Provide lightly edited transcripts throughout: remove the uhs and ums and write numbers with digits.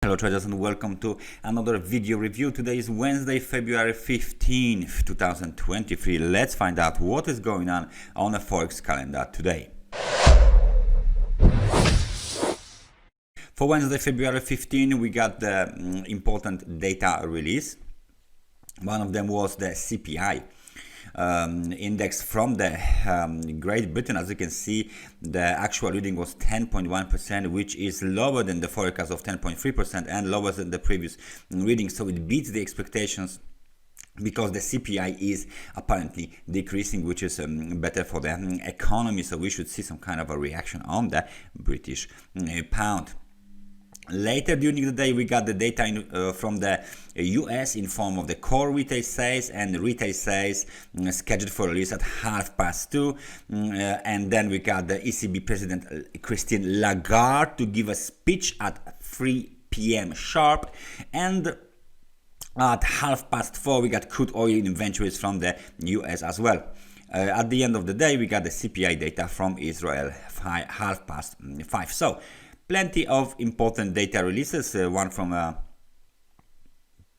Hello traders and welcome to another video review. Today is Wednesday, February 15th, 2023. Let's find out what is going on the Forex calendar today. For Wednesday, February 15, we got the important data release. One of them was the CPI index from the Great Britain. As you can see, the actual reading was 10.1%, which is lower than the forecast of 10.3% and lower than the previous reading. So it beats the expectations because the CPI is apparently decreasing, which is better for the economy. So we should see some kind of a reaction on the British pound. Later during the day, we got the data from the US in form of the core retail sales and retail sales scheduled for release at 2:30. And then we got the ECB President Christine Lagarde to give a speech at 3 p.m. sharp. And at 4:30, we got crude oil inventories from the US as well. At the end of the day, we got the CPI data from Israel 5:30. So plenty of important data releases, one from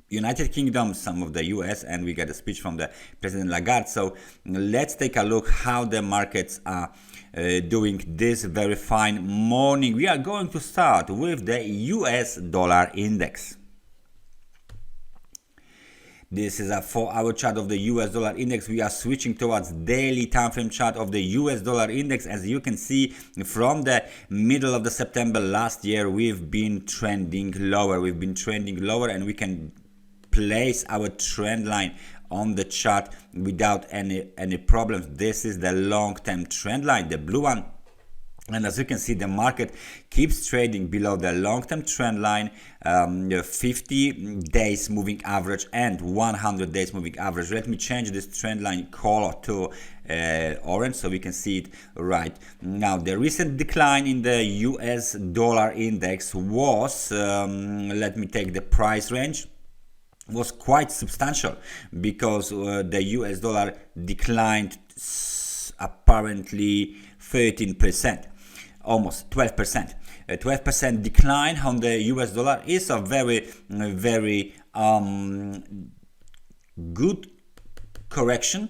United Kingdom, some of the US, and we got a speech from the President Lagarde. So let's take a look how the markets are doing this very fine morning. We are going to start with the US dollar index. This is a 4-hour chart of the US dollar index. We are switching towards daily time frame chart of the US dollar index. As you can see, from the middle of the September last year, we've been trending lower. And we can place our trend line on the chart without any problems. This is the long-term trend line, the blue one. And as you can see, the market keeps trading below the long-term trend line, 50 days moving average and 100 days moving average. Let me change this trend line color to orange so we can see it right now. The recent decline in the US dollar index was, let me take the price range, was quite substantial because the US dollar declined apparently 13%. Almost 12%. A 12% decline on the US dollar is a very good correction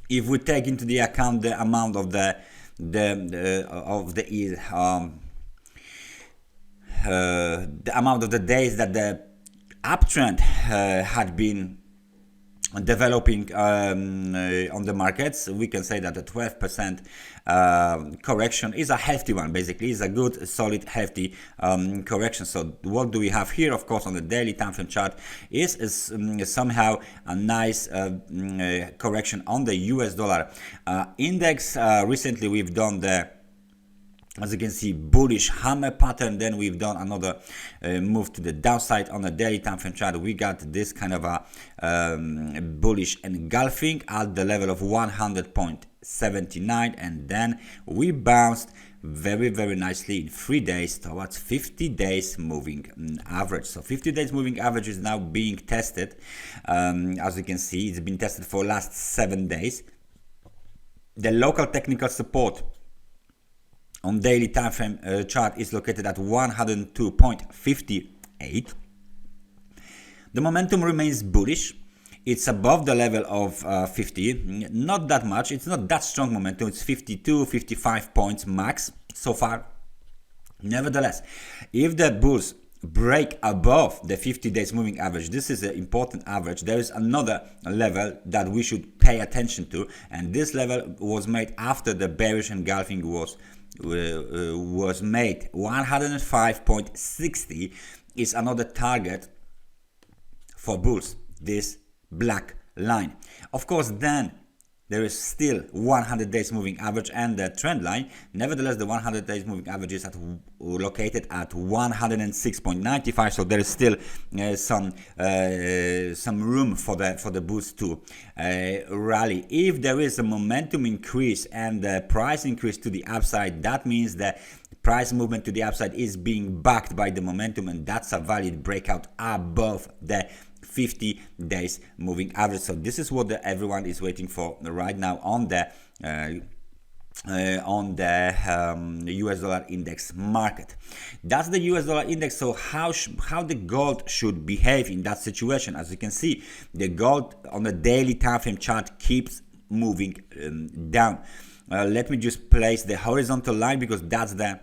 if we take into the account the amount of the amount of the days that the uptrend had been developing on the markets. We can say that the 12% correction is a healthy one. Basically, is a good, solid, healthy correction. So what do we have here? Of course, on the daily time frame chart is somehow a nice correction on the US dollar index. Recently, we've done the, as you can see, bullish hammer pattern. Then we've done another move to the downside on the daily time frame chart. We got this kind of a bullish engulfing at the level of 100.79, and then we bounced very nicely in 3 days towards 50 days moving average. So 50 days moving average is now being tested. As you can see, it's been tested for last 7 days. The local technical support on daily time frame chart is located at 102.58. The momentum remains bullish. It's above the level of 50. Not that much. It's not that strong momentum. It's 52, 55 points max so far. Nevertheless, if the bulls break above the 50 days moving average, this is an important average, there is another level that we should pay attention to, and this level was made after the bearish engulfing was made. 105.60 is another target for bulls, this black line. Of course, then there is still 100 days moving average and the trend line. Nevertheless, the 100 days moving average is located at 106.95. So there is still some room for the bulls to rally. If there is a momentum increase and the price increase to the upside, that means that price movement to the upside is being backed by the momentum, and that's a valid breakout above the 50 days moving average. So this is what everyone is waiting for right now on the on the US dollar index market. That's the US dollar index. So how the gold should behave in that situation? As you can see, the gold on the daily time frame chart keeps moving down. Let me just place the horizontal line, because that's the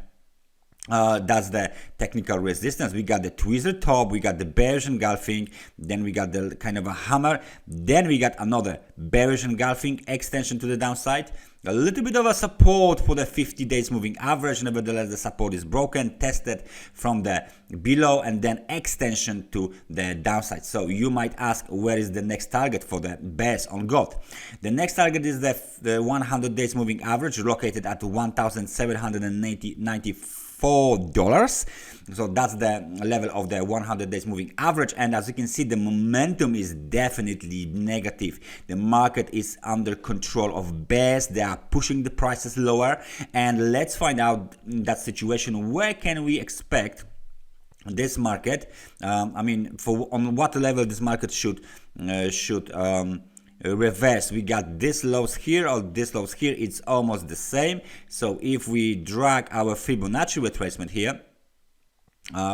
technical resistance. We got the tweezer top, we got the bearish engulfing, then we got the kind of a hammer, then we got another bearish engulfing extension to the downside, a little bit of a support for the 50 days moving average. Nevertheless, the support is broken, tested from the below, and then extension to the downside. So you might ask, where is the next target for the bears on gold? The next target is the 100 days moving average, located at $1,794. So that's the level of the 100 days moving average. And as you can see, the momentum is definitely negative. The market is under control of bears. They are pushing the prices lower. And let's find out in that situation, where can we expect this market? I mean, on what level this market should reverse. We got this lows here or this lows here, it's almost the same. So if we drag our Fibonacci retracement here,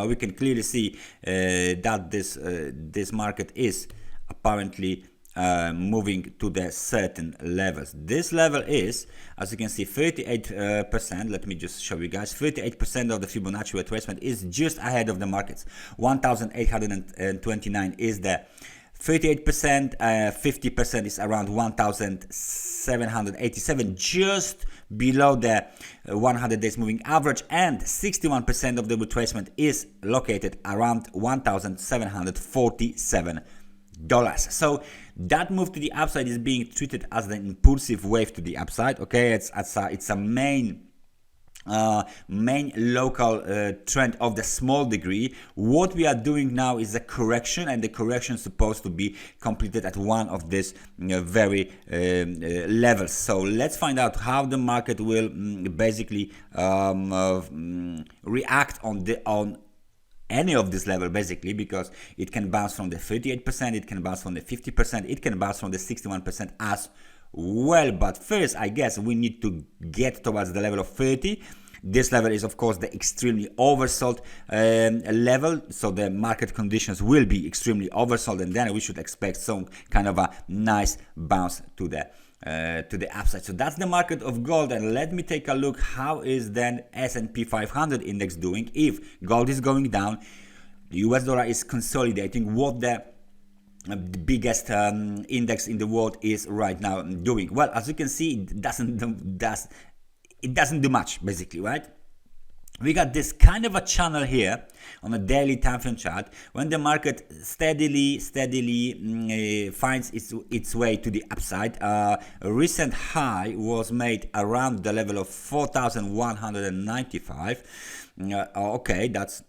we can clearly see that this market is apparently moving to the certain levels. This level is, as you can see, 38%. Let me just show you guys. 38% of the Fibonacci retracement is just ahead of the markets. 1,829 is the 38%, 50% is around 1,787, just below the 100 days moving average, and 61% of the retracement is located around $1,747. So that move to the upside is being treated as the impulsive wave to the upside. Okay, it's a main local trend of the small degree. What we are doing now is a correction, and the correction is supposed to be completed at one of these very levels. So let's find out how the market will basically react on any of this level, basically, because it can bounce from the 38%, it can bounce from the 50%, it can bounce from the 61% as well. But first, I guess we need to get towards the level of 30. This level is, of course, the extremely oversold level, so the market conditions will be extremely oversold, and then we should expect some kind of a nice bounce to the upside. So that's the market of gold. And let me take a look, how is then SP500 index doing? If gold is going down, the US dollar is consolidating, what the biggest index in the world is right now doing? Well, as you can see, it doesn't do much, basically, right? We got this kind of a channel here on a daily time frame chart. When the market steadily finds its way to the upside, a recent high was made around the level of 4,195. Okay, that's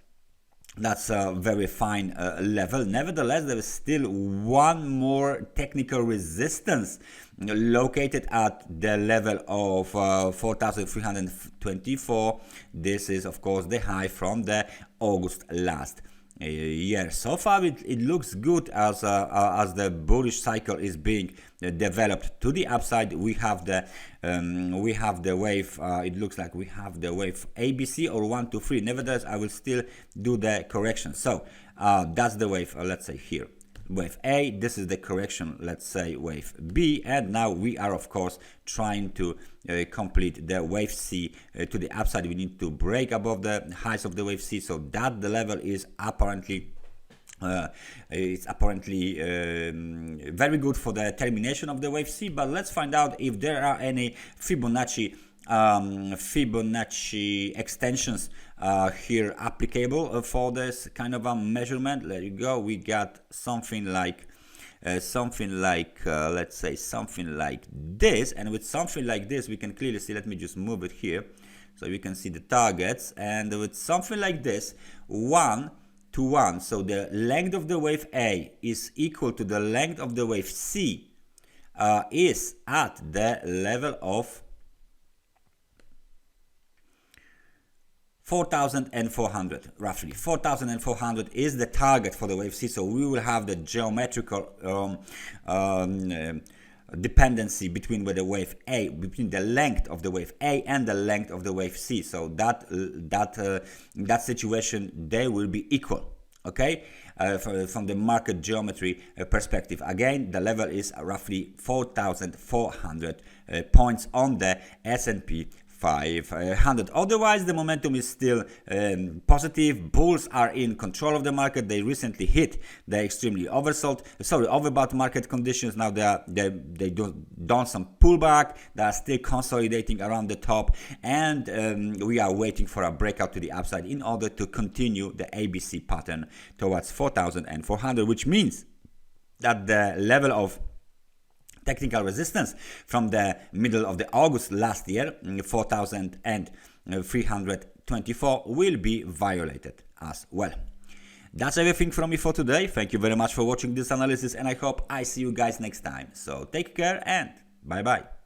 a very fine level. Nevertheless, there is still one more technical resistance located at the level of 4,324. This is, of course, the high from the August last year. So far, it looks good as the bullish cycle is being developed to the upside. We have the wave. It looks like we have the wave ABC or 1, 2, 3. Nevertheless, I will still do the correction. So that's the wave. Let's say here, wave A. This is the correction. Let's say wave B. And now we are, of course, trying to complete the wave C to the upside. We need to break above the highs of the wave C, so that the level is apparently very good for the termination of the wave C. But let's find out if there are any Fibonacci extensions here applicable for this kind of a measurement. There you go. We got something like let's say something like this, and with something like this we can clearly see. Let me just move it here so you can see the targets. And with something like this, 1 to 1, so the length of the wave A is equal to the length of the wave C, is at the level of 4,400, roughly. 4,400 is the target for the wave C. So we will have the geometrical dependency between the wave A, between the length of the wave A and the length of the wave C. So that situation, they will be equal. Okay, from the market geometry perspective. Again, the level is roughly 4,400 points on the S&P 500. Otherwise, the momentum is still positive. Bulls are in control of the market. They recently hit the extremely overbought market conditions. Now they done some pullback. They are still consolidating around the top, and we are waiting for a breakout to the upside in order to continue the ABC pattern towards 4,400, which means that the level of technical resistance from the middle of the August last year, 4,324, will be violated as well. That's everything from me for today. Thank you very much for watching this analysis, and I hope I see you guys next time. So take care and bye bye.